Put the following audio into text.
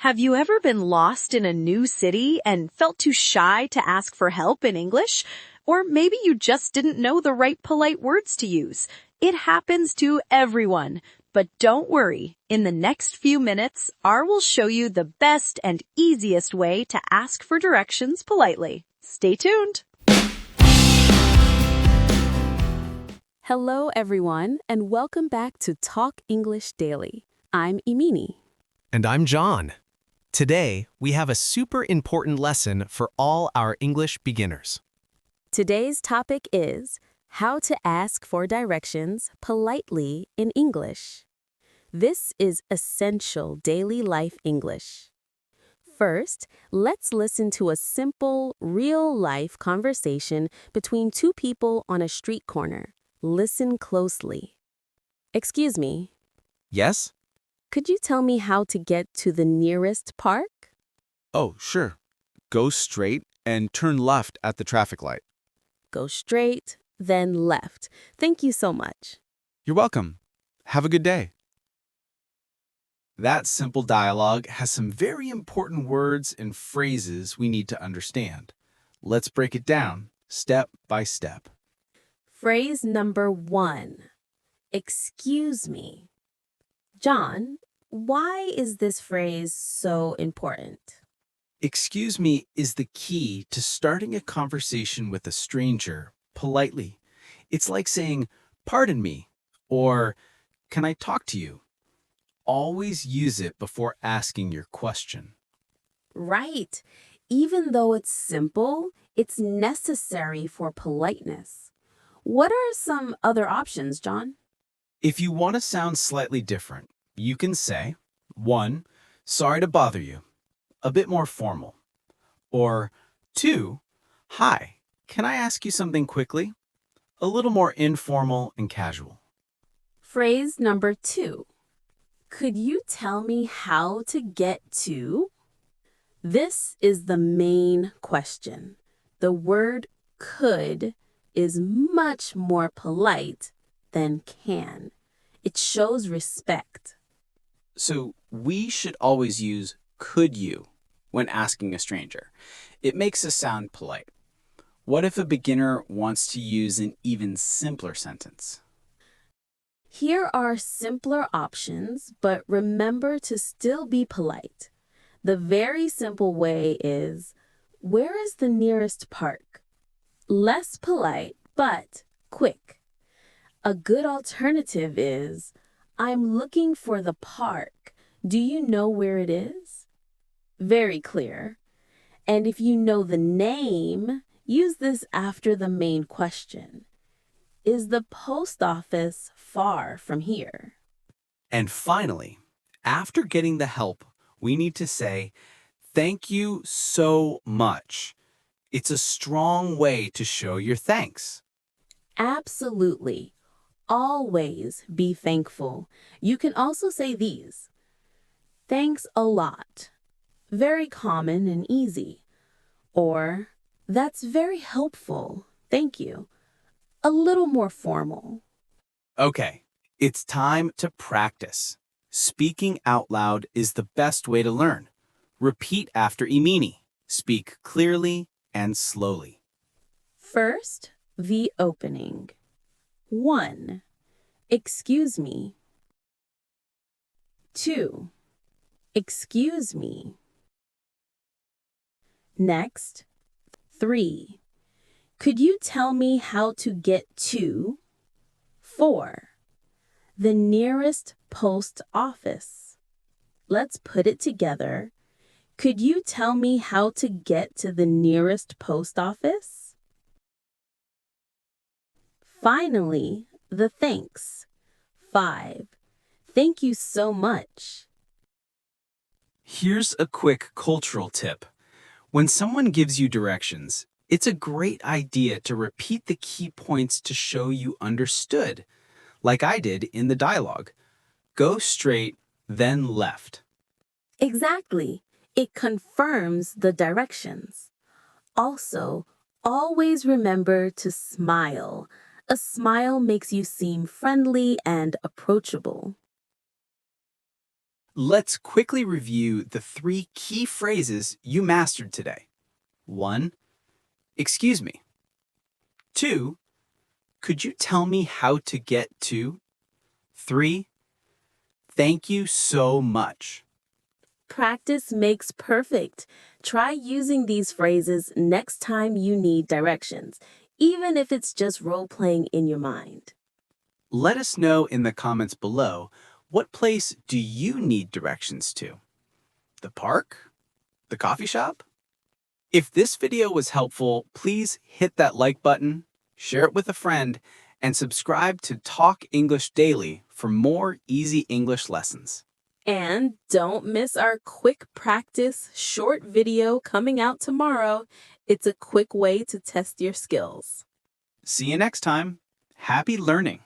Have you ever been lost in a new city and felt too shy to ask for help in English? Or maybe you just didn't know the right polite words to use. It happens to everyone. But don't worry, in the next few minutes, R will show you the best and easiest way to ask for directions politely. Stay tuned. Hello, everyone, and welcome back to Talk English Daily. I'm Emini. And I'm John. Today, we have a super important lesson for all our English beginners. Today's topic is how to ask for directions politely in English. This is essential daily life English. First, let's listen to a simple, real-life conversation between two people on a street corner. Listen closely. Excuse me. Yes? Could you tell me how to get to the nearest park? Oh, sure. Go straight and turn left at the traffic light. Go straight, then left. Thank you so much. You're welcome. Have a good day. That simple dialogue has some very important words and phrases we need to understand. Let's break it down, step by step. Phrase number 1. Excuse me. John, why is this phrase so important? Excuse me is the key to starting a conversation with a stranger politely. It's like saying, "Pardon me," or "Can I talk to you?" Always use it before asking your question. Right. Even though it's simple, it's necessary for politeness. What are some other options, John? If you want to sound slightly different, you can say, 1, sorry to bother you, a bit more formal. Or 2, hi, can I ask you something quickly? A little more informal and casual. Phrase number 2. Could you tell me how to get to? This is the main question. The word could is much more polite than can. It shows respect. So we should always use could you when asking a stranger. It makes us sound polite. What if a beginner wants to use an even simpler sentence? Here are simpler options, but remember to still be polite. The very simple way is, where is the nearest park? Less polite, but quick. A good alternative is, I'm looking for the park. Do you know where it is? Very clear. And if you know the name, use this after the main question. Is the post office far from here? And finally, after getting the help, we need to say, thank you so much. It's a strong way to show your thanks. Absolutely. Always be thankful. You can also say these. Thanks a lot. Very common and easy. Or, that's very helpful. Thank you. A little more formal. Okay, it's time to practice. Speaking out loud is the best way to learn. Repeat after Emini. Speak clearly and slowly. First, the opening. 1. Excuse me. 2. Excuse me. Next, 3. Could you tell me how to get to? 4. The nearest post office. Let's put it together. Could you tell me how to get to the nearest post office? Finally, the thanks. 5. Thank you so much. Here's a quick cultural tip. When someone gives you directions, it's a great idea to repeat the key points to show you understood, like I did in the dialogue. Go straight, then left. Exactly. It confirms the directions. Also, always remember to smile. A smile makes you seem friendly and approachable. Let's quickly review the 3 key phrases you mastered today. 1. Excuse me. 2. Could you tell me how to get to? 3. Thank you so much. Practice makes perfect. Try using these phrases next time you need directions, even if it's just role-playing in your mind. Let us know in the comments below, what place do you need directions to? The park? The coffee shop? If this video was helpful, please hit that like button, share it with a friend, and subscribe to Talk English Daily for more easy English lessons. And don't miss our quick practice short video coming out tomorrow. It's a quick way to test your skills. See you next time. Happy learning!